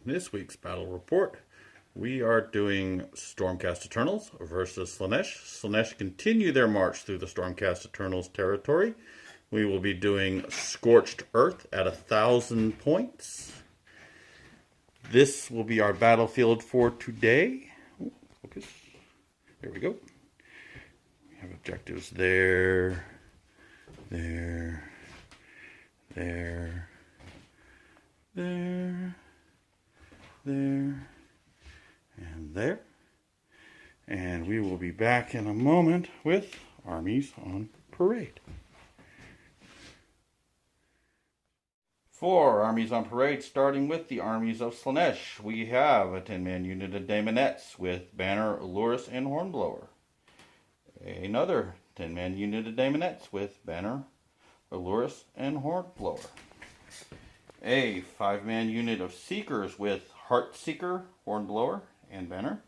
this week's battle report, we are doing Stormcast Eternals versus Slaanesh. Slaanesh continue their march through the Stormcast Eternals territory. We will be doing Scorched Earth at 1,000 points. This will be our battlefield for today. Focus. There we go. We have objectives there, there, there, there, there, and there. And we will be back in a moment with armies on parade. For armies on parade, starting with the armies of Slaanesh, we have a 10-man unit of Daemonettes with Banner, Allurus, and Hornblower. Another 10-man unit of Daemonettes with Banner, Allurus, and Hornblower. A 5-man unit of Seekers with Heartseeker, Hornblower, and Banner.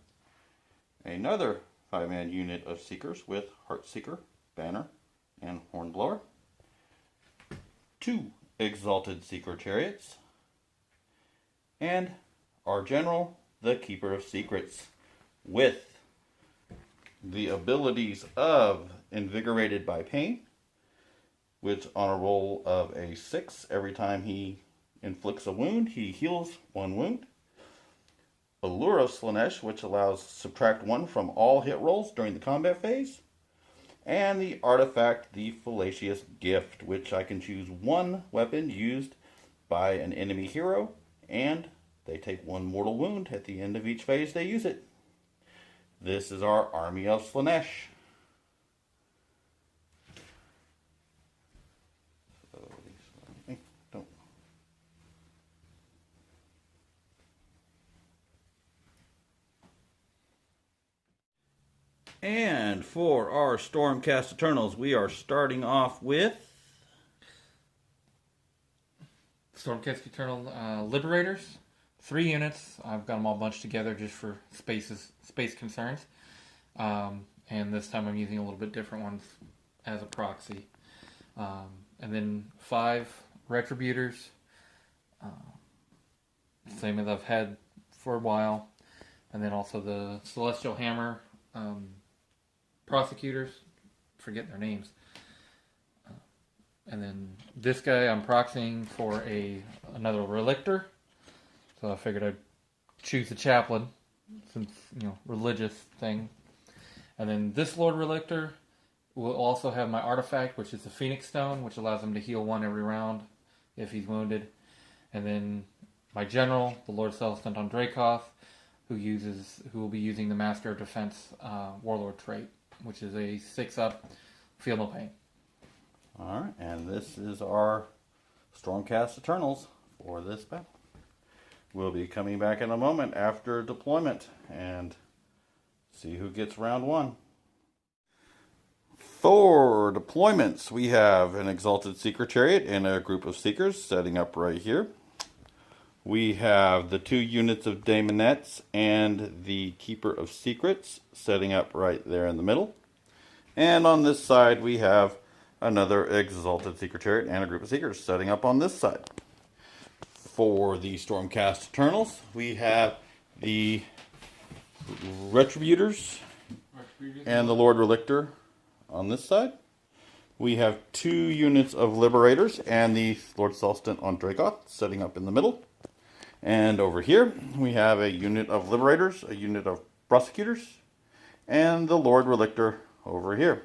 Another 5-man unit of Seekers with Heartseeker, Banner, and Hornblower. 2 Exalted Seeker Chariots. And our general, the Keeper of Secrets, with the abilities of Invigorated by Pain, which on a roll of a 6, every time he inflicts a wound, he heals 1 wound. Allure of Slaanesh, which allows subtract 1 from all hit rolls during the combat phase. And the artifact, the Fallacious Gift, which I can choose 1 weapon used by an enemy hero, and they take 1 mortal wound at the end of each phase they use it. This is our army of Slaanesh. And for our Stormcast Eternals, we are starting off with Stormcast Eternal Liberators. 3 units. I've got them all bunched together just for space concerns. And this time I'm using a little bit different ones as a proxy. And then 5 Retributors. Same as I've had for a while. And then also the Celestial Hammer Prosecutors. Forget their names. And then this guy I'm proxying for another Relictor. So I figured I'd choose the Chaplain, since, religious thing. And then this Lord Relictor will also have my artifact, which is the Phoenix Stone, which allows him to heal 1 every round if he's wounded. And then my General, the Lord Celestant on Dracoth, who will be using the Master of Defense Warlord trait, which is a 6-up, Feel No Pain. Alright, and this is our Stormcast Eternals for this battle. We'll be coming back in a moment after deployment and see who gets round 1. For deployments, we have an Exalted Seeker Chariot and a group of Seekers setting up right here. We have the 2 units of Daemonettes and the Keeper of Secrets setting up right there in the middle. And on this side we have another Exalted Seeker Chariot and a group of Seekers setting up on this side. For the Stormcast Eternals, we have the Retributors and the Lord Relictor on this side. We have 2 units of Liberators and the Lord Celestant on Dracoth setting up in the middle. And over here, we have a unit of Liberators, a unit of Prosecutors, and the Lord Relictor over here.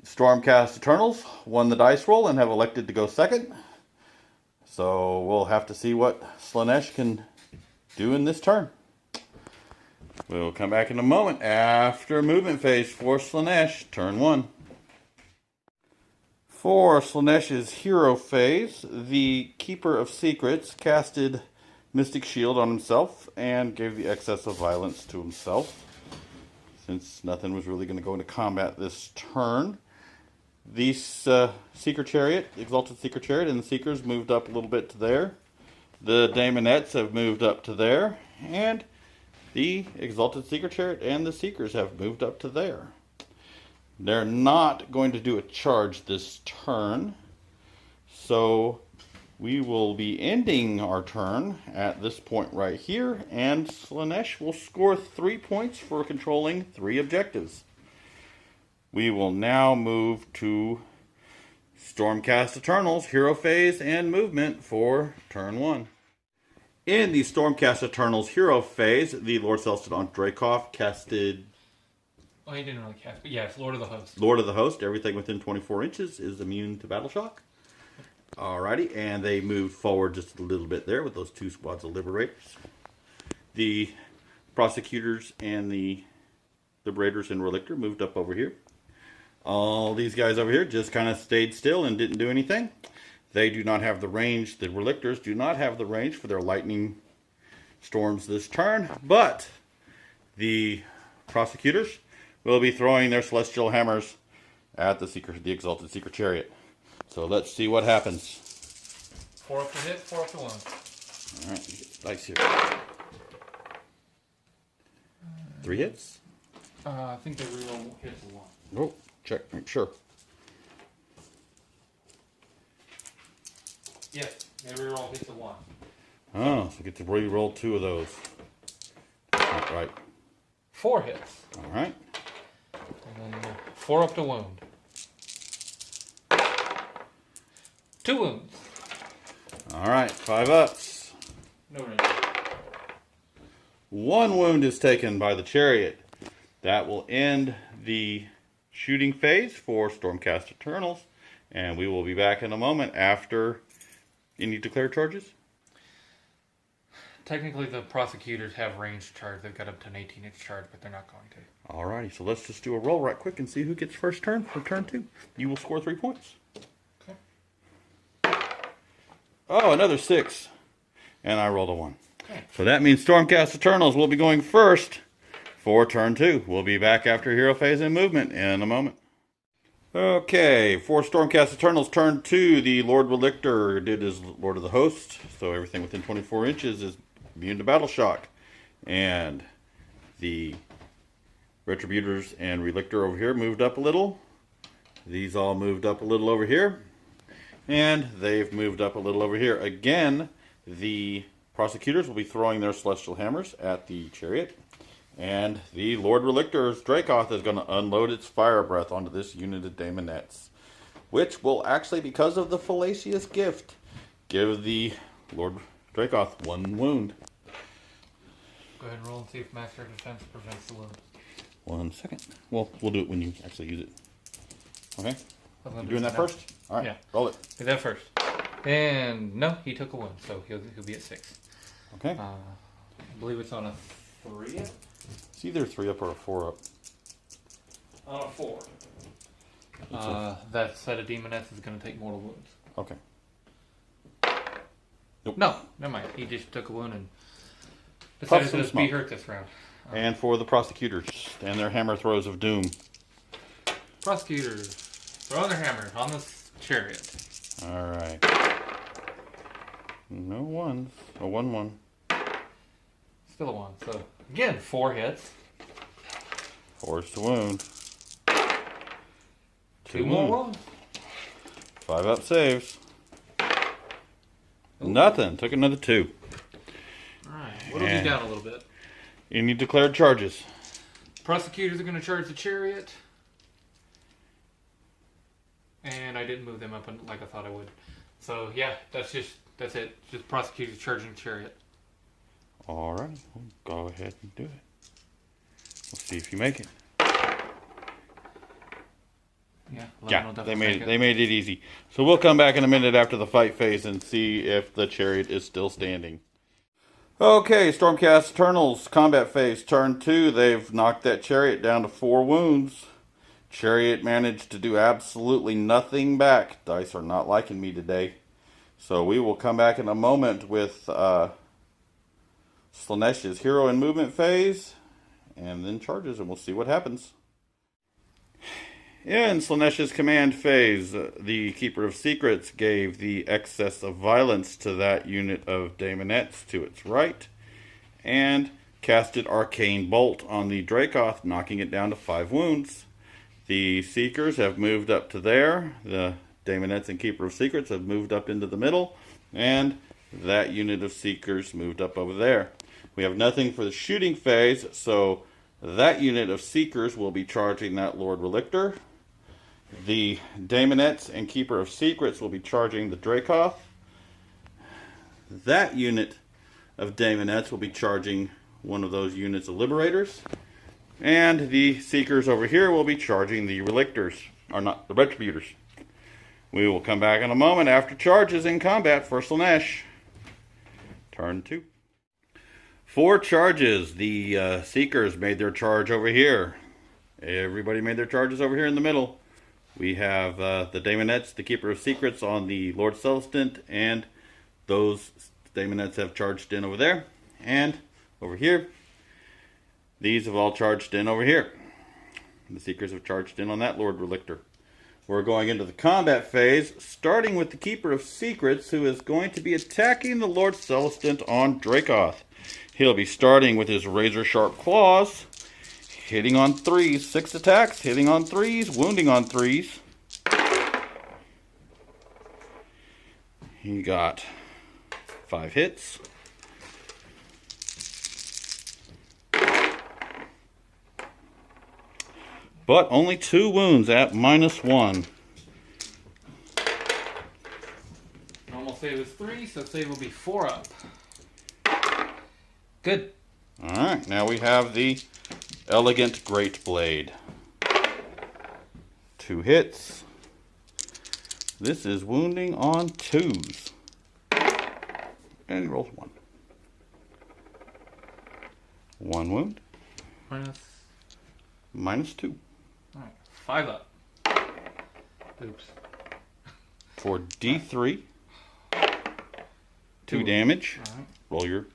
Stormcast Eternals won the dice roll and have elected to go second. So we'll have to see what Slaanesh can do in this turn. We'll come back in a moment after movement phase for Slaanesh, turn 1. For Slaanesh's hero phase, the Keeper of Secrets casted Mystic Shield on himself and gave the excess of violence to himself, since nothing was really going to go into combat this turn. The Seeker Chariot, Exalted Seeker Chariot, and the Seekers moved up a little bit to there. The Daemonettes have moved up to there, and the Exalted Seeker Chariot and the Seekers have moved up to there. They're not going to do a charge this turn, so we will be ending our turn at this point right here, and Slaanesh will score 3 points for controlling 3 objectives. We will now move to Stormcast Eternals, Hero Phase, and Movement for turn 1. In the Stormcast Eternals Hero Phase, the Lord Celestin Dracov casted... Oh, he didn't really cast, but yeah, it's Lord of the Host. Lord of the Host. Everything within 24 inches is immune to battle shock. Alrighty, and they moved forward just a little bit there with those 2 squads of Liberators. The Prosecutors and the Liberators and Relictor moved up over here. All these guys over here just kind of stayed still and didn't do anything. They do not have the range. The Relictors do not have the range for their lightning storms this turn, but the Prosecutors will be throwing their Celestial Hammers at the Exalted Secret Chariot. So let's see what happens. 4 up to hit, 4 up to 1. Alright, get dice here. 3 hits? I think they reroll hits a 1. Oh, check, make sure. Yes, they reroll hits a 1. Oh, so get to re-roll 2 of those. Not right. 4 hits. Alright. And then 4 up to wound. 2 wounds. Alright, 5 ups. No range. 1 wound is taken by the chariot. That will end the shooting phase for Stormcast Eternals. And we will be back in a moment after any declared charges. Technically, the Prosecutors have range charge. They've got up to an 18-inch charge, but they're not going to. Alrighty, so let's just do a roll right quick and see who gets first turn for turn 2. You will score 3 points. Oh, another 6. And I rolled a 1. Okay. So that means Stormcast Eternals will be going first for turn 2. We'll be back after Hero Phase and Movement in a moment. Okay, for Stormcast Eternals turn 2, the Lord Relictor did his Lord of the Host. So everything within 24 inches is immune to battle shock. And the Retributors and Relictor over here moved up a little. These all moved up a little over here. And they've moved up a little over here. Again, the Prosecutors will be throwing their Celestial Hammers at the Chariot. And the Lord Relictor's Dracoth is going to unload its Fire Breath onto this unit of Daemonettes. Which will actually, because of the Fallacious Gift, give the Lord Dracoth 1 wound. Go ahead and roll and see if Master Defense prevents the wound. 1 second. Well, we'll do it when you actually use it. Okay? You doing that now. first? Alright, Yeah. roll it. Do that first. And no, he took a wound, so he'll be at 6. Okay. I believe it's on a 3 up? It's either 3 up or a 4 up. On a 4. That set of Demonettes is going to take mortal wounds. Okay. Nope. No, never mind. He just took a wound and Puff decided some to be smoke. hurt this round. And for the Prosecutors and their Hammer Throws of Doom. Prosecutors throwing their hammers on this chariot. Alright. No ones. A 1-1. Still a 1. So, again, 4 hits. 4's to wound. 2 more wounds. 5 up saves. Ooh. Nothing. Took another 2. Alright, whittled you down a little bit. Any declared charges? Prosecutors are going to charge the chariot. And I didn't move them up like I thought I would. So, yeah, that's it. Just prosecutors charging the chariot. Alright, we'll go ahead and do it. We'll see if you make it. Yeah, they made it easy. So we'll come back in a minute after the fight phase and see if the chariot is still standing. Okay, Stormcast Eternals combat phase turn 2. They've knocked that chariot down to 4 wounds. Chariot managed to do absolutely nothing back. Dice are not liking me today. So we will come back in a moment with Slaanesh's hero and movement phase. And then charges, and we'll see what happens. In Slaanesh's command phase, the Keeper of Secrets gave the excess of violence to that unit of Daemonettes to its right, and casted Arcane Bolt on the Dracoth, knocking it down to 5 wounds. The Seekers have moved up to there. The Daemonettes and Keeper of Secrets have moved up into the middle, And that unit of Seekers moved up over there. We have nothing for the shooting phase, so that unit of Seekers will be charging that Lord Relictor. The Daemonettes and Keeper of Secrets will be charging the Dracoth. That unit of Daemonettes will be charging one of those units of Liberators. And the Seekers over here will be charging the Relictors, or not, the Retributors. We will come back in a moment after charges in combat for Slaanesh. Turn 2. 4 charges. The Seekers made their charge over here. Everybody made their charges over here in the middle. We have the Daemonettes, the Keeper of Secrets on the Lord Celestant, and those Daemonettes have charged in over there. And over here, these have all charged in over here. The Seekers have charged in on that Lord Relictor. We're going into the combat phase, starting with the Keeper of Secrets, who is going to be attacking the Lord Celestant on Dracoth. He'll be starting with his razor-sharp claws, hitting on 3s, 6 attacks, hitting on 3s, wounding on 3s. He got 5 hits. But only 2 wounds at -1. Normal save is 3, so save will be 4 up. Good. Alright, now we have the Elegant Great Blade. 2 hits. This is wounding on 2s. And he rolls 1. 1 wound. -2. Alright, 5 up. Oops. For D3. 2 damage. Alright. Roll your...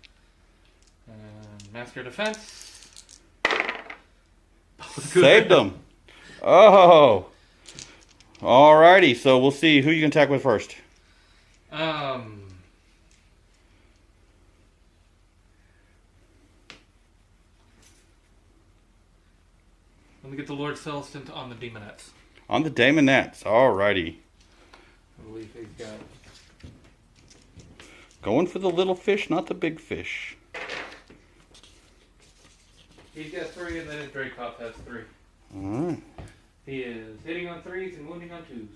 And Master Defense. Saved him. Oh. Alrighty, so we'll see who you can attack with first. Let me get the Lord Celestant on the Daemonettes. On the Daemonettes, alrighty. I believe he's got... Going for the little fish, not the big fish. He's got 3, and then his Dracoth has 3. Alright. He is hitting on 3s and wounding on 2s.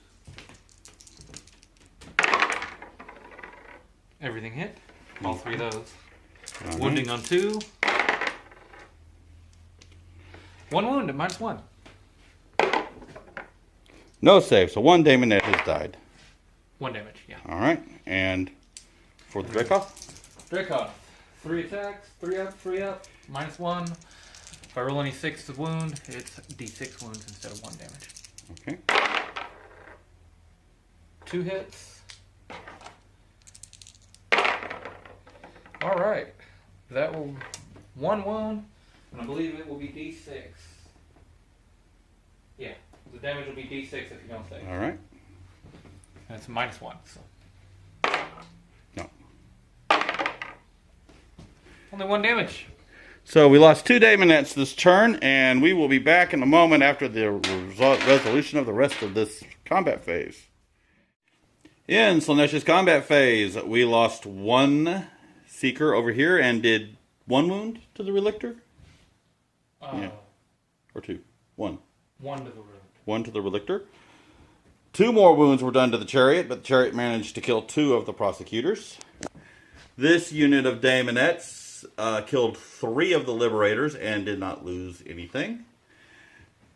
Everything hit. All 3 of those. Alright. Wounding on 2. 1 wound at -1. No save, so 1 Daemonette has died. 1 damage, yeah. Alright, and for the Dracoth? Dracoth. 3 attacks, 3 up, 3 up, -1. If I roll any 6 to wound, it's D6 wounds instead of 1 damage. Okay. 2 hits. Alright. That will... 1 wound, and I believe it will be D6. Yeah. The damage will be D6 if you don't save. Alright. And it's -1, so... No. Only 1 damage. So we lost 2 Daemonettes this turn, and we will be back in a moment after the resolution of the rest of this combat phase. In Slaanesh's combat phase, we lost 1 Seeker over here and did 1 wound to the Relictor? Yeah. Or 2? 1. 1 to the Relictor. 1 to the Relictor. 2 more wounds were done to the Chariot, but the Chariot managed to kill 2 of the Prosecutors. This unit of Daemonettes killed 3 of the Liberators and did not lose anything.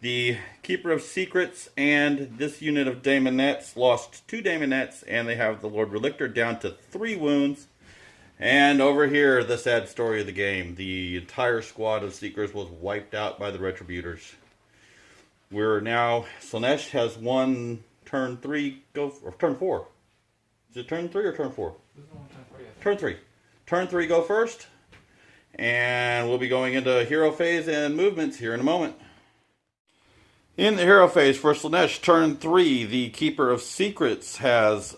The Keeper of Secrets and this unit of Daemonettes lost 2 Daemonettes, and they have the Lord Relictor down to 3 wounds. And over here, the sad story of the game. The entire squad of Seekers was wiped out by the Retributors. We're now... Slaanesh has won turn 3, or turn 4. Is it turn 3 or turn 4? Turn 3. Turn 3 go first. And we'll be going into hero phase and movements here in a moment. In the hero phase for Slaanesh, turn 3, the Keeper of Secrets has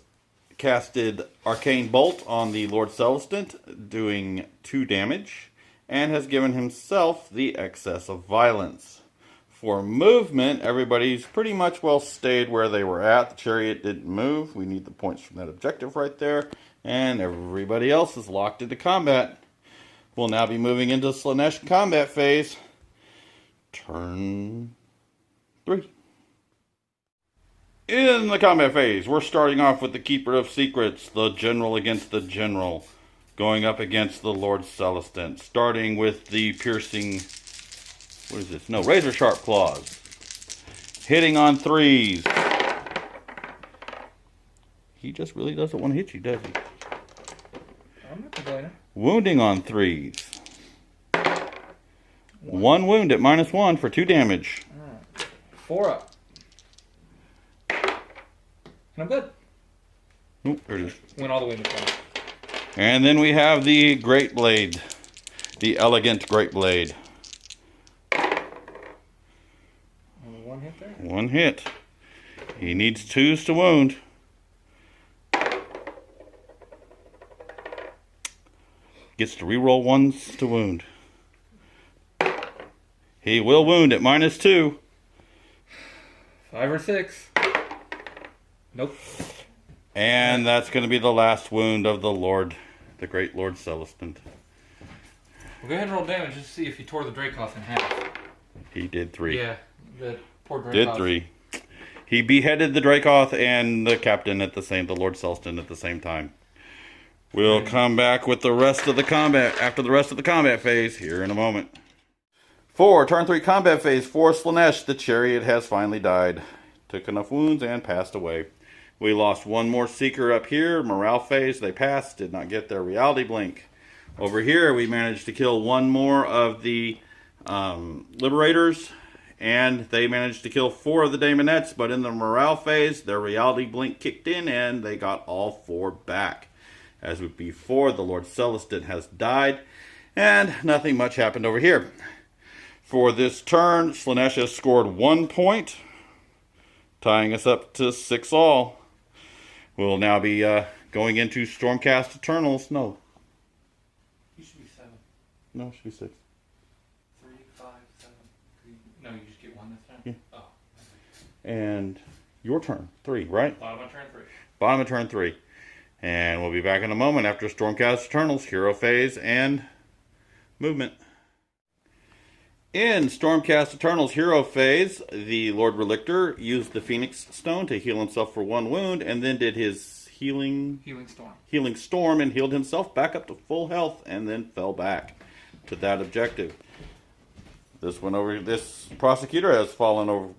casted Arcane Bolt on the Lord Celestant, doing 2 damage, and has given himself the Excess of Violence. For movement, everybody's pretty much well stayed where they were at. The Chariot didn't move. We need the points from that objective right there. And everybody else is locked into combat. We'll now be moving into Slaanesh combat phase. Turn 3. In the combat phase, we're starting off with the Keeper of Secrets, the General against the General, going up against the Lord Celestant, starting with the piercing, what is this? No, razor sharp claws. Hitting on 3s. He just really doesn't want to hit you, does he? I'm not complaining. Wounding on 3s. 1 wound at -1 for 2 damage. Alright. 4 up. And I'm good. Oop, there it is. Went all the way to the front. And then we have the Great Blade. The Elegant Great Blade. Only 1 hit there? 1 hit. He needs 2s to wound. Gets to reroll 1s to wound. He will wound at -2. 5 or 6. Nope. And that's going to be the last wound of the Lord, the Great Lord Celestant. We'll go ahead and roll damage just to see if he tore the Dracoth in half. He did 3. Yeah, the poor Dracoth. Did 3. He beheaded the Dracoth and the captain at the Lord Celestant at the same time. We'll come back with the rest of the combat after the rest of the combat phase here in a moment. For turn 3 combat phase for Slaanesh, the chariot has finally died. Took enough wounds and passed away. We lost 1 more seeker up here, morale phase. They passed, did not get their reality blink. Over here, we managed to kill 1 more of the liberators, and they managed to kill 4 of the daemonettes. But in the morale phase, their reality blink kicked in, and they got all 4 back. As before, the Lord Celestant has died, and nothing much happened over here. For this turn, Slaanesh has scored 1 point, tying us up to 6 all. We'll now be going into Stormcast Eternals. No. You should be 7. No, it should be 6. 3, 5, 7, 3. No, you just get 1 this time? Yeah. Oh. And your turn, 3, right? Bottom of turn 3. Bottom of turn 3. And we'll be back in a moment after Stormcast Eternals, Hero Phase, and Movement. In Stormcast Eternals Hero Phase, the Lord Relictor used the Phoenix Stone to heal himself for 1 wound, and then did his healing storm and healed himself back up to full health, and then fell back to that objective. This prosecutor has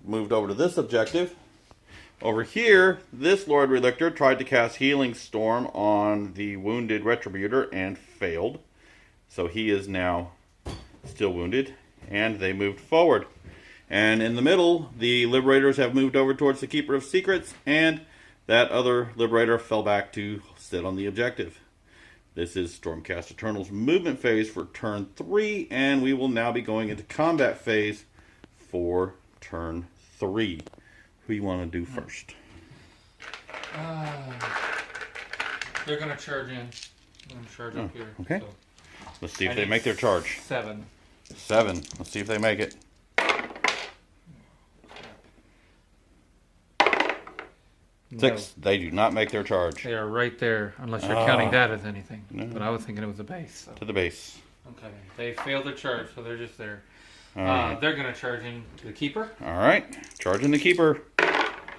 moved over to this objective. Over here, this Lord Relictor tried to cast Healing Storm on the wounded Retributor and failed. So he is now still wounded. And they moved forward. And in the middle, the Liberators have moved over towards the Keeper of Secrets, and that other Liberator fell back to sit on the objective. This is Stormcast Eternals movement phase for turn 3, and we will now be going into combat phase for turn 3. Who you want to do first? They're going to charge in. I'm going to charge up here. Okay. So. Let's see if they make their charge. 7. 7. Let's see if they make it. No. 6. They do not make their charge. They are right there, unless you're counting that as anything. No. But I was thinking it was a base. So. To the base. Okay. They failed their charge, so they're just there. Right. They're going to charge in to the Keeper. All right. Charging the Keeper.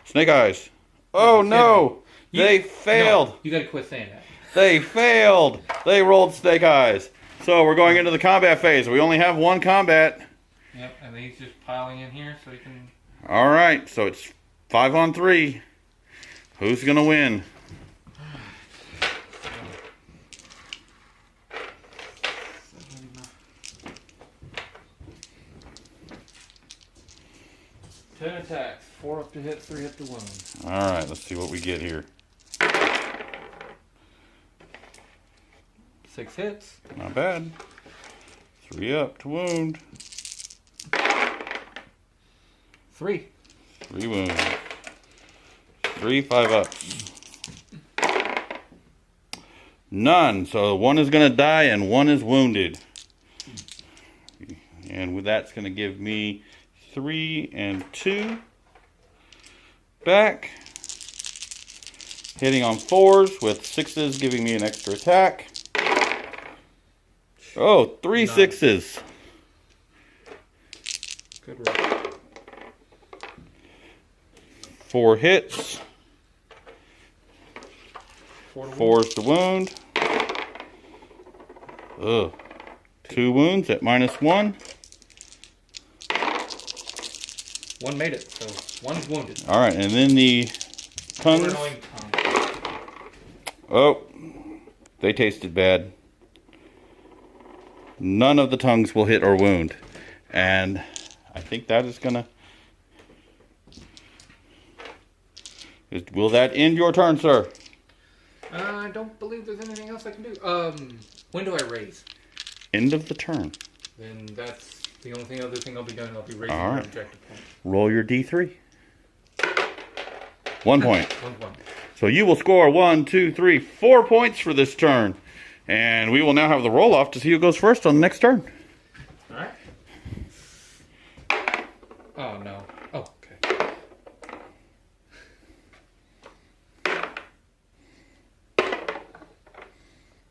Snake Eyes. Oh, no. They failed. No, you got to quit saying that. They failed. They rolled Snake Eyes. So we're going into the combat phase. We only have 1 combat. Yep, and he's just piling in here so he can... All right. So it's 5 on 3. Who's going to win? Ten attacks, 4 up to hit, 3 up to wound. All right. Let's see what we get here. 6 hits. Not bad. 3 up to wound. 3. 3 wounds. 3 5 ups. None. So 1 is going to die and 1 is wounded. And with that's going to give me 3 and 2 back. Hitting on 4s with 6s, giving me an extra attack. Oh, 3 6s. Good roll. 4 hits. 4s to wound. Ugh. 2 wounds at -1. One made it, so one's wounded. Alright, and then the tongues. Oh, they tasted bad. None of the tongues will hit or wound. And I think that is gonna... Will that end your turn, sir? I don't believe there's anything else I can do. When do I raise? End of the turn. Then that's the only other thing I'll be doing. I'll be raising All my right. objective point. Roll your D3. 1 point. 1 point. So you will score 1, 2, 3, 4 points for this turn. And we will now have the roll off to see who goes first on the next turn. Alright. Oh no. Oh, okay.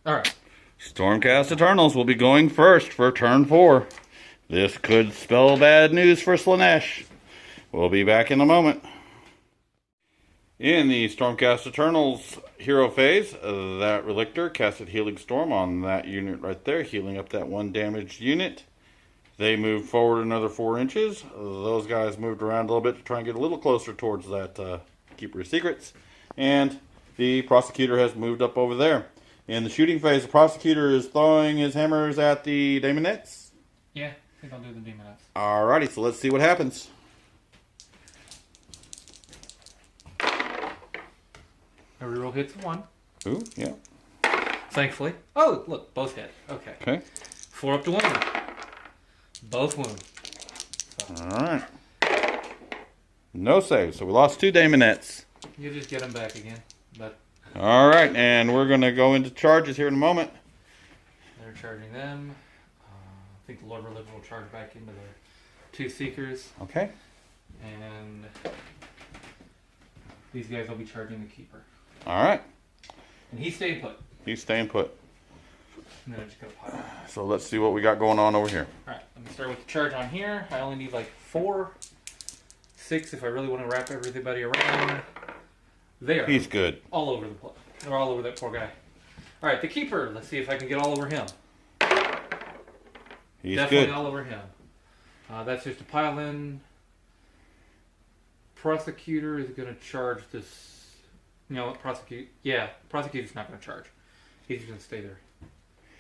Alright. Stormcast Eternals will be going first for turn 4. This could spell bad news for Slaanesh. We'll be back in a moment. In the Stormcast Eternals hero phase, that Relictor casted Healing Storm on that unit right there, healing up that 1 damaged unit. They moved forward another 4 inches. Those guys moved around a little bit to try and get a little closer towards that Keeper of Secrets. And the Prosecutor has moved up over there. In the shooting phase, the Prosecutor is throwing his hammers at the Daemonettes. Yeah, I think I'll do the Daemonettes. Alrighty, so let's see what happens. Every roll hits 1. Ooh, yeah. Thankfully. Oh, look, both hit. Okay. Okay. 4 up to 1. Both wound. So. Alright. No save, so we lost 2 Daemonettes. You just get them back again. But Alright, and we're going to go into charges here in a moment. they're charging them. I think the Lord Religion will charge back into their 2 Seekers. Okay. And these guys will be charging the Keeper. Alright. And he's staying put. He's staying put. And then I just got a pile. So let's see what we got going on over here. Alright, let me start with the charge on here. I only need like 4, 6 if I really want to wrap everybody around. There. He's good. All over the place. They're all over that poor guy. Alright, the Keeper. Let's see if I can get all over him. He's Definitely good. all over him. That's just a pile in. Prosecutor is going to charge this. You know what? Prosecutor's not going to charge. He's just going to stay there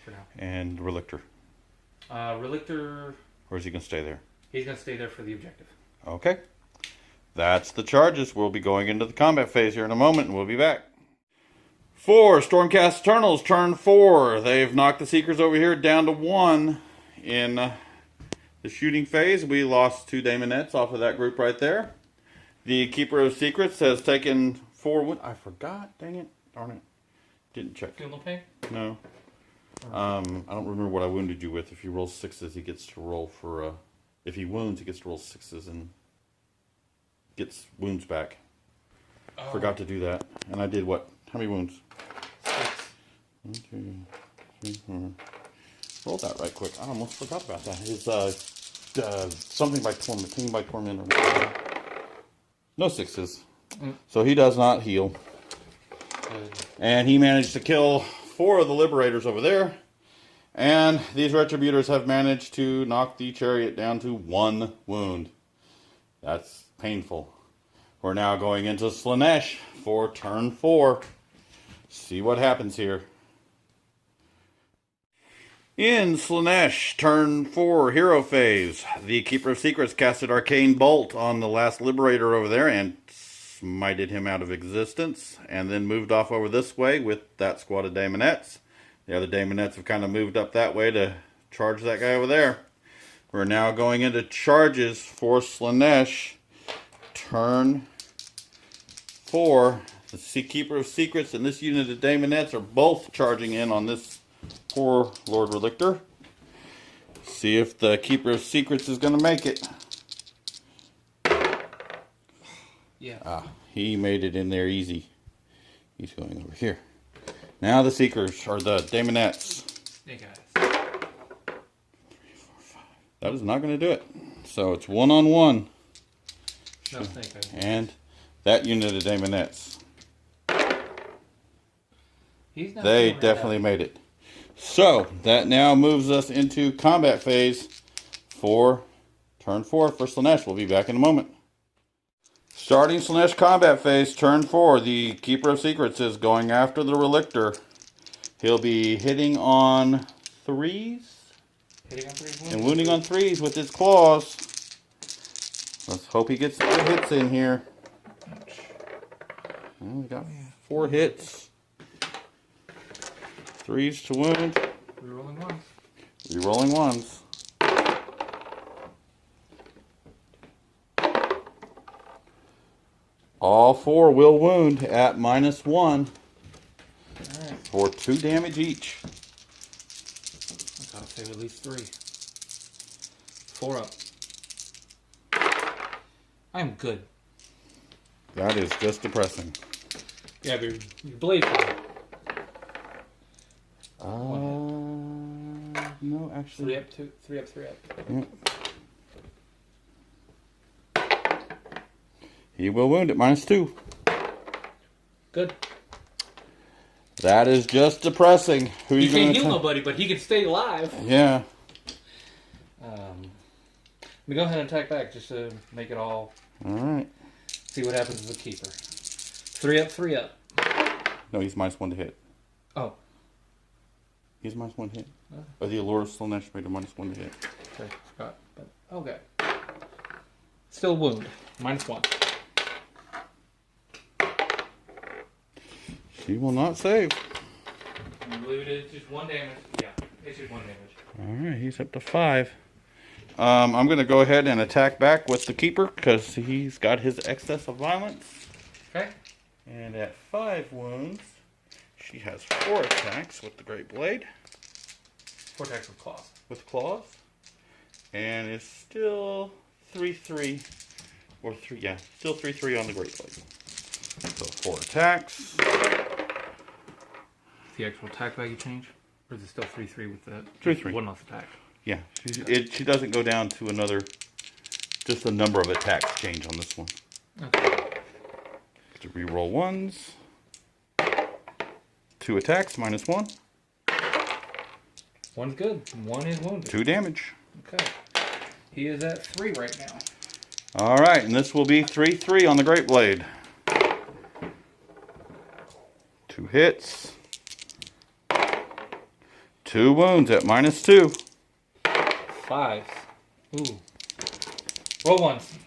for now. And Relictor. Relictor, Or is he going to stay there? he's going to stay there for the objective. Okay. That's the charges. We'll be going into the combat phase here in a moment, and we'll be back. For Stormcast Eternals, turn 4. They've knocked the Seekers over here down to 1. In the shooting phase, we lost 2 Daemonettes off of that group right there. The Keeper of Secrets has taken 4 wounds. I forgot. Dang it. Darn it. Didn't check. Feel no pain? No. I don't remember what I wounded you with. If you roll 6s, he gets to roll for... if he wounds, he gets to roll 6s and gets wounds back. Oh. Forgot to do that. And I did what? How many wounds? 6. 1, 2, 3, 4. Roll that right quick. I almost forgot about that. His something by torment, king by torment, or whatever. No 6s. So he does not heal. And he managed to kill 4 of the Liberators over there. And these Retributors have managed to knock the Chariot down to 1 wound. That's painful. We're now going into Slaanesh for turn 4. See what happens here. In Slaanesh, turn 4, hero phase. The Keeper of Secrets casted Arcane Bolt on the last Liberator over there and smited him out of existence. And then moved off over this way with that squad of Daemonettes. The other Daemonettes have kind of moved up that way to charge that guy over there. We're now going into charges for Slaanesh. Turn 4. The Keeper of Secrets and this unit of Daemonettes are both charging in on this poor Lord Relictor. See if the Keeper of Secrets is going to make it. Yeah. Ah, he made it in there easy. He's going over here. Now the Seekers, or the Daemonettes. Hey guys. 3, 4, 5. That is not going to do it. So it's 1-on-1. No snake. And that unit of Daemonettes. They definitely made it. So that now moves us into combat phase for turn 4 for Slaanesh. We'll be back in a moment. Starting Slaanesh combat phase, turn 4, the Keeper of Secrets is going after the Relictor. He'll be hitting on 3s. And wounding on 3s with his claws. Let's hope he gets 4 hits in here. Well, we got 4 hits. 3s to wound. Rerolling ones. Rerolling ones. All 4 will wound at -1 for 2 damage each. I gotta save at least 3. 4 up. I'm good. That is just depressing. Yeah, but your blade fire. No, actually. 3 up, 3 up. Yep. He will wound at -2. Good. That is just depressing. Who He you can't gonna heal nobody, but he can stay alive. Yeah. Let me go ahead and attack back just to make it all. Alright. See what happens with the Keeper. 3 up, 3 up. No, he's -1 to hit. Oh. He's -1 to hit. Or the Allure of Slaanesh made a -1 to hit. Okay, forgot. But okay. Still wound. -1. She will not save. I believe it is just 1 damage. Yeah, it's just 1 damage. Alright, he's up to 5. I'm going to go ahead and attack back with the Keeper because he's got his excess of violence. Okay. And at 5 wounds, she has 4 attacks with the Great Blade. 4 attacks with claws. With claws. And it's still 3-3. Or 3, yeah, still 3-3 on the Great Blade. So 4 attacks. The actual attack value change? Or is it still 3-3 with the 3-3. 1 less attack? Yeah, she doesn't go down to another, just the number of attacks change on this one. Okay. To reroll 1s. 2 attacks, -1. 1's good. 1 is wounded. 2 damage. Okay. He is at 3 right now. Alright, and this will be 3-3 on the Great Blade. 2 hits. 2 wounds at -2. 5. Ooh. Roll 1s.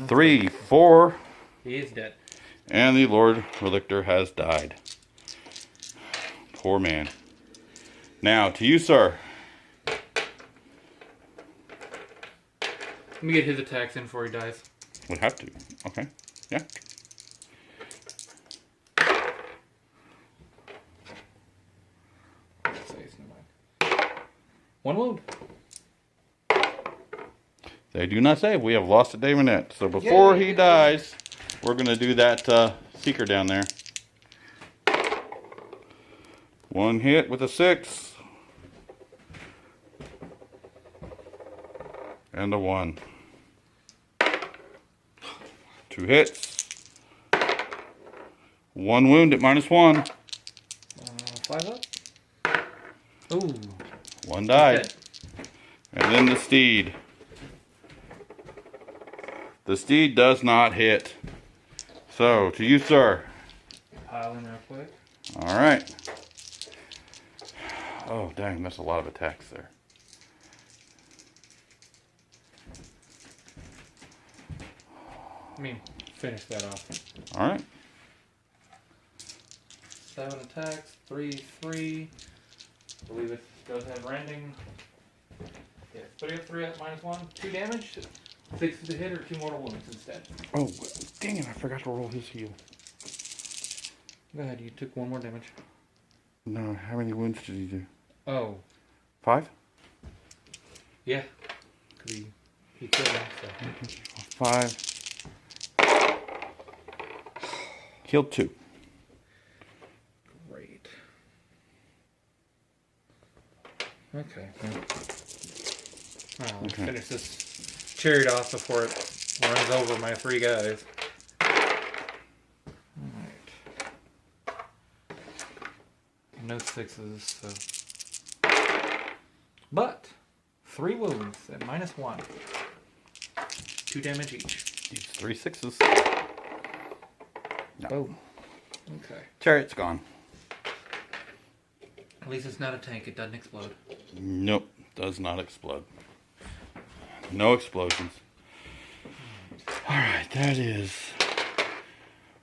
3, 4. He is dead. And the Lord Relictor has died. Poor man. Now, to you, sir. Let me get his attacks in before he dies. Would have to. Okay. Yeah. One wound. They do not save. We have lost a Daemonette. So before he dies, we're going to do that Seeker down there. 1 hit with a 6. And a 1. 2 hits. 1 wound at -1. 5 up. Ooh. 1 died. And then the Steed. The Steed does not hit. So, to you, sir. Pile in real quick. Alright. Oh, dang, that's a lot of attacks there. Let me finish that off. Alright. 7 attacks, 3. I believe it does have rending. Yeah, 3 up, 3 up, -1. 2 damage. 6 to the hit or 2 mortal wounds instead. Oh, dang it, I forgot to roll his heal. Go ahead, you took 1 more damage. No, how many wounds did he do? Oh. 5? Yeah. Because he killed him, so. 5. Killed 2. Great. Okay. Well, let's finish this chariot off before it runs over my 3 guys. Alright. No 6s, so. But 3 wounds at -1. 2 damage each. Needs 3 6s. No. Oh. Okay. Chariot's gone. At least it's not a tank. It doesn't explode. Nope. Does not explode. No explosions. Alright, that is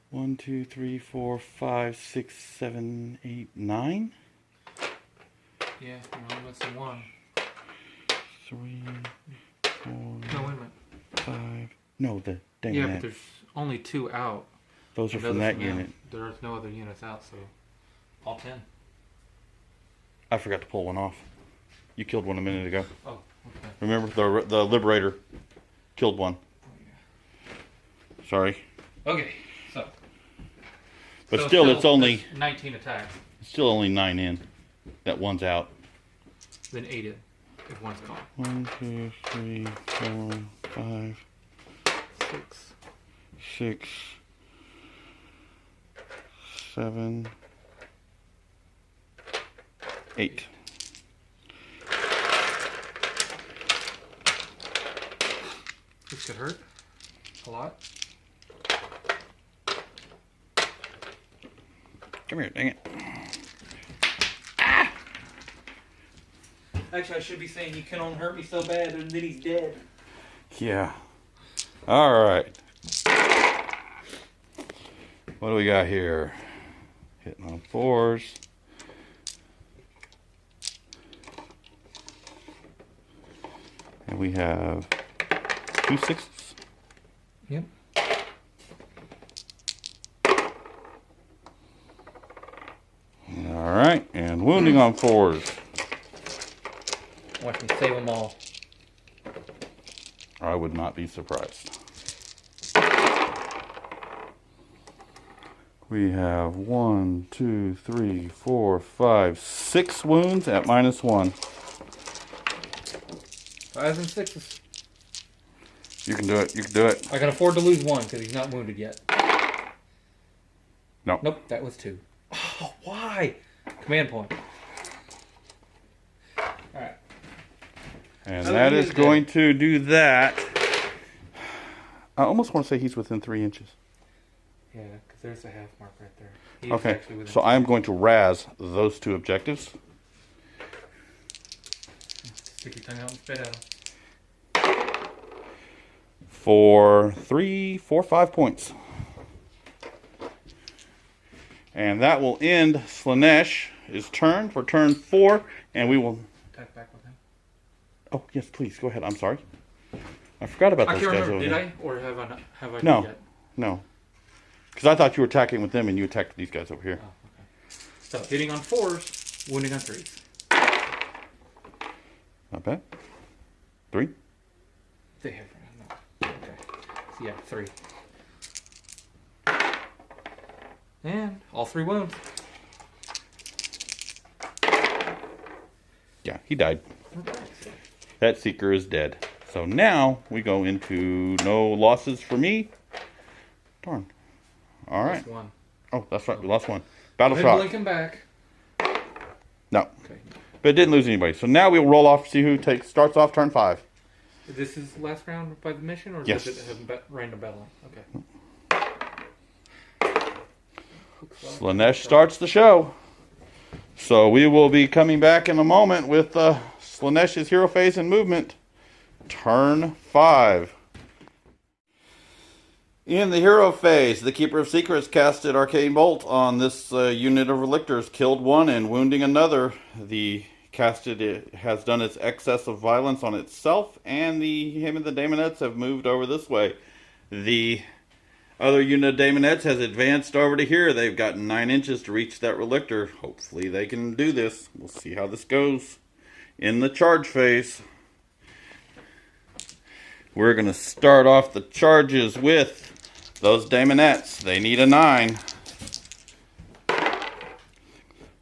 1, 2, 3, 4, 5, 6, 7, 8, 9. Yeah, you're only missing 1. 3, 4, No, wait a minute. 5. No, the dang Yeah, net. but there's only 2 out. Those are from that unit. There's no other units out, so all 10. I forgot to pull one off. You killed one a minute ago. Oh, okay. Remember, the Liberator killed one. Oh, yeah. Sorry. Okay, so. But still, it's only... that's 19 attacks. It's still only 9 in. That one's out. Then 8 in, if one's gone. 1, 2, 3, 4, 5, 6. 6, 7, 8. This could hurt a lot. Come here, dang it. Actually, I should be saying you can only hurt me so bad and then he's dead. Yeah. Alright. What do we got here? Hitting on 4s. And we have 2 6s. Yep. Alright, and wounding on 4s. Watch me save them all. I would not be surprised. We have 1, 2, 3, 4, 5, 6 wounds at -1. 5s and 6s. You can do it. You can do it. I can afford to lose 1 because he's not wounded yet. No. Nope, that was 2. Oh, why? Command point. Alright. And that is going to do that. I almost want to say he's within 3 inches. Yeah, because there's a half mark right there. He's Okay, so I'm going to razz those 2 objectives. Stick your tongue out and spit at him. For 3, 4, 5 points. And that will end Slaanesh's turn for turn 4, and we will... Attack back with him. Oh, yes, please, go ahead. I'm sorry. I forgot about those I can't guys remember, over did there. I? Or have I not? Have I No. yet? No. Because I thought you were attacking with them, and you attacked these guys over here. Oh, okay. So, hitting on 4s, wounding on 3s. Not bad. 3. They have... No. Okay. So, yeah, 3. And all 3 wounds. Yeah, he died. Okay. That Seeker is dead. So now we go into no losses for me. Darn. All right. Lost 1. Oh, that's right. We lost 1. Battle Go ahead and shock. blink him back. No. Okay. But it didn't lose anybody. So now we'll roll off, see who starts off turn 5. This is the last round by the mission, or Yes. does it have random battling? Okay. Slaanesh starts the show. So we will be coming back in a moment with Slaanesh's hero phase and movement. Turn 5. In the hero phase, the Keeper of Secrets casted Arcane Bolt on this unit of Relictors, killed 1 and wounding another. The casted has done its excess of violence on itself, and him and the Daemonettes have moved over this way. The other unit of Daemonettes has advanced over to here. They've gotten 9 inches to reach that Relictor. Hopefully they can do this. We'll see how this goes in the charge phase. We're going to start off the charges with those Daemonettes. They need a 9.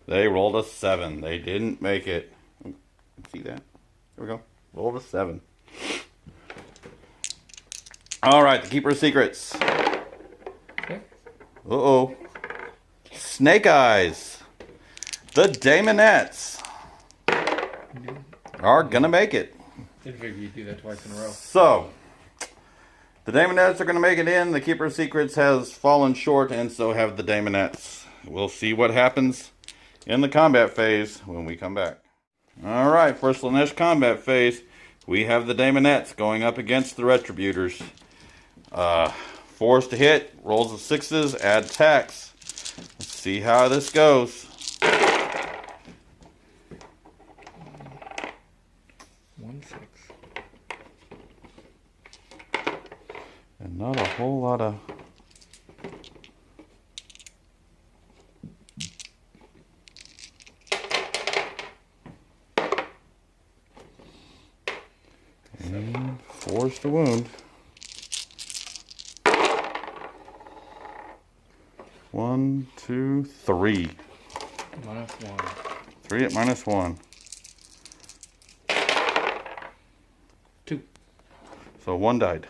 They rolled a 7. They didn't make it. See that? There we go. Rolled a 7. Alright, the Keeper of Secrets. Okay. Uh-oh. Snake Eyes. The Daemonettes are gonna make it. Didn't figure you'd do that twice in a row. So, the Daemonettes are gonna make it in. The Keeper of Secrets has fallen short, and so have the Daemonettes. We'll see what happens in the combat phase when we come back. Alright, for Slaanesh combat phase, we have the Daemonettes going up against the Retributors. 4s to hit, rolls of 6s, add attacks. Let's see how this goes. 1, 6. And not a whole lot of... And 4s to wound. 1, 2, 3. -1. 3 at -1. 2. So 1 died.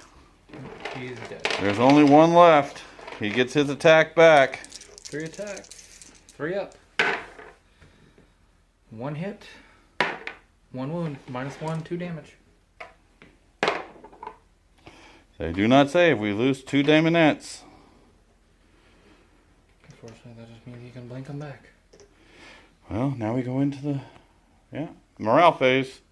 He's dead. There's only 1 left. He gets his attack back. 3 attacks. 3 up. 1 hit. 1 wound. -1, 2 damage. They do not save. We lose 2 Daemonettes. Unfortunately, that just means you can blink them back. Well, now we go into the morale phase.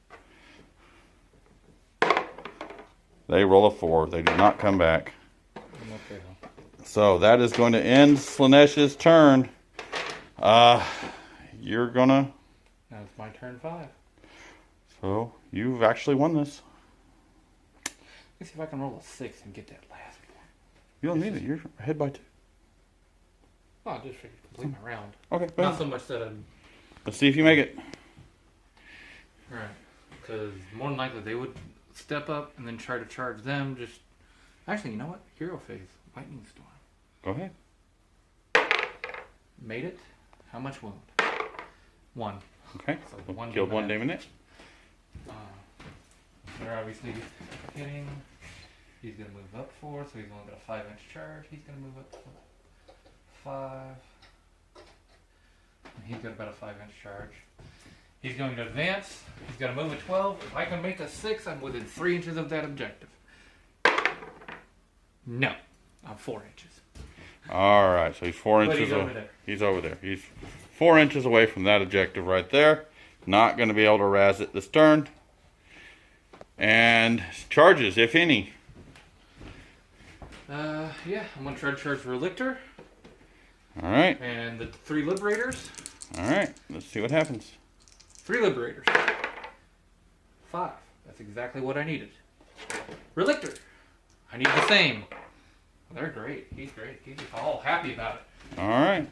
They roll a 4. They do not come back. I'm okay though. So that is going to end Slaanesh's turn. You're gonna... Now it's my turn 5. So you've actually won this. Let's see if I can roll a 6 and get that last one. You don't need it. You're ahead by 2. Oh, I just figured complete my round. Okay, Not so much that I'm... let's see if you make it. Right. Because more than likely they would step up and then try to charge them. Just actually, you know what? Hero phase. Lightning Storm. Go ahead. Made it. How much wound? 1. Okay. So one Killed 1 Daemonette. Daemonette. They're obviously hitting. He's going to move up 4, so he's only got a 5-inch charge. He's going to move up 5. And he's got about a 5-inch charge. He's going to advance. He's got to move a 12. If I can make a 6, I'm within 3 inches of that objective. No. I'm 4 inches. All right, so he's 4 But inches he's over there. He's over there. He's 4 inches away from that objective right there. Not going to be able to razz it this turn. And charges, if any. Yeah, I'm going to try to charge for a Lictor. All right. And the 3 Liberators. All right. Let's see what happens. 3 Liberators. 5. That's exactly what I needed. Relictor. I need the same. Well, they're great. He's great. He's all happy about it. All right.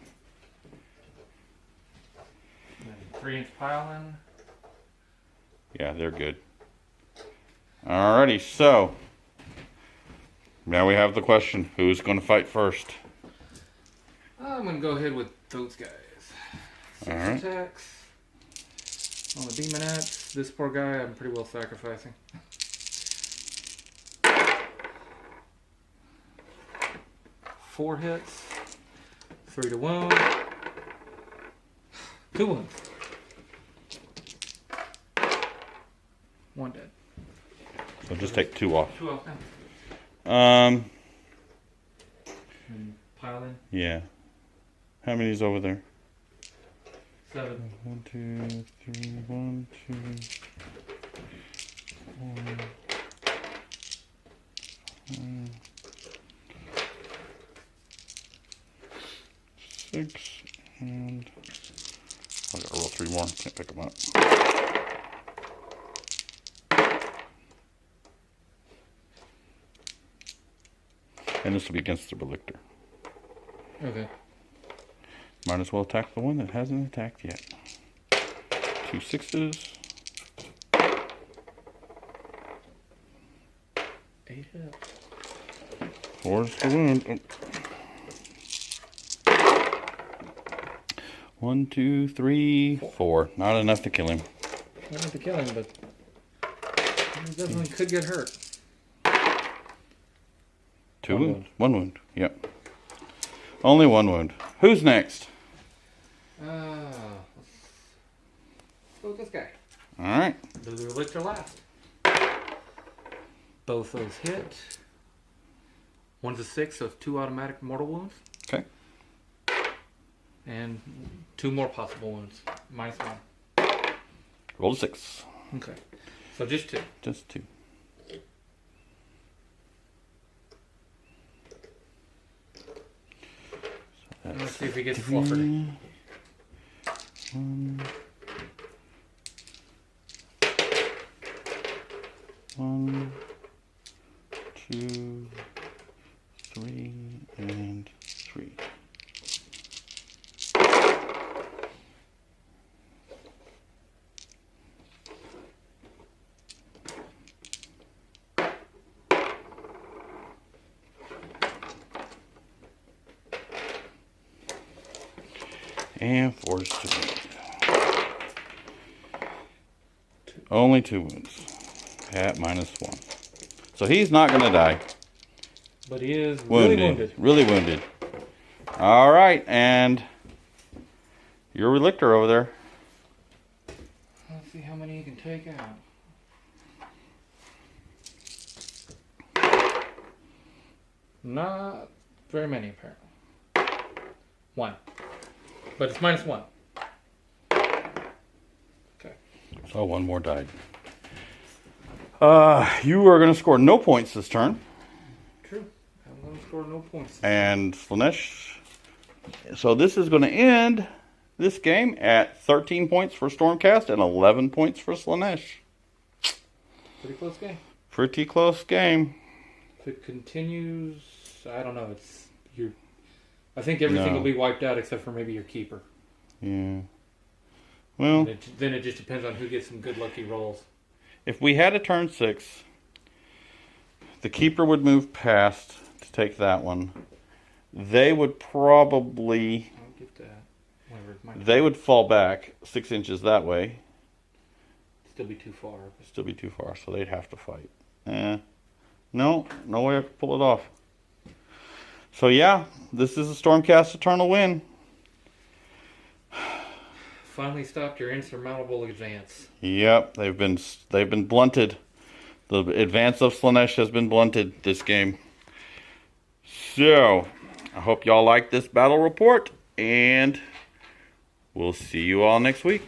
And then 3-inch pile-in. Yeah, they're good. Alrighty, so now we have the question: who's going to fight first? I'm going to go ahead with those guys. 6 Alright. attacks. On the Demonettes. This poor guy I'm pretty well sacrificing. Four hits. 3 to wound. 2 wounds. 1 dead. So just take 2 off. 2 off now. Um. And pile in. Yeah. How many's over there? 7. 1, 2, 3. 1, 2, 4, 6, and I gotta roll 3 more. Can't pick them up. And this will be against the Relictor. Okay. Might as well attack the one that hasn't attacked yet. 2 6s. 8 hits. 4's the wound. Oh. 1, 2, 3, 4. Not enough to kill him. Not enough to kill him, but he definitely could get hurt. 2 wounds? 1 wound. Yep. Only 1 wound. Who's next? Let's go with this guy. Alright. Do the Relictor last. Both those hit. One's a 6, so it's 2 automatic mortal wounds. Okay. And 2 more possible wounds. -1. Roll a 6. Okay. So just 2. Just 2. So Let's see if he gets fluffered. 1, 1, 2, 3, and 3. And 4 is 2 wounds. Only 2 wounds. At -1. So he's not going to die. But he is really wounded. Really wounded. Alright, and your Relictor over there. Let's see how many you can take out. Not very many, apparently. 1. But it's -1. Okay. So 1 more died. You are going to score no points this turn. True. I'm going to score no points. And Slaanesh. So this is going to end this game at 13 points for Stormcast and 11 points for Slaanesh. Pretty close game. Pretty close game. If it continues, I don't know. I think everything will be wiped out except for maybe your keeper. Yeah. Well, then it just depends on who gets some good lucky rolls. If we had a turn 6, the keeper would move past to take that one. They would probably... I'll get that. They would fall back 6 inches that way. Still be too far. Still be too far, so they'd have to fight. No way I could pull it off. So yeah, this is a Stormcast Eternal win. Finally stopped your insurmountable advance. Yep, they've been blunted. The advance of Slaanesh has been blunted this game. So, I hope y'all like this battle report, and we'll see you all next week.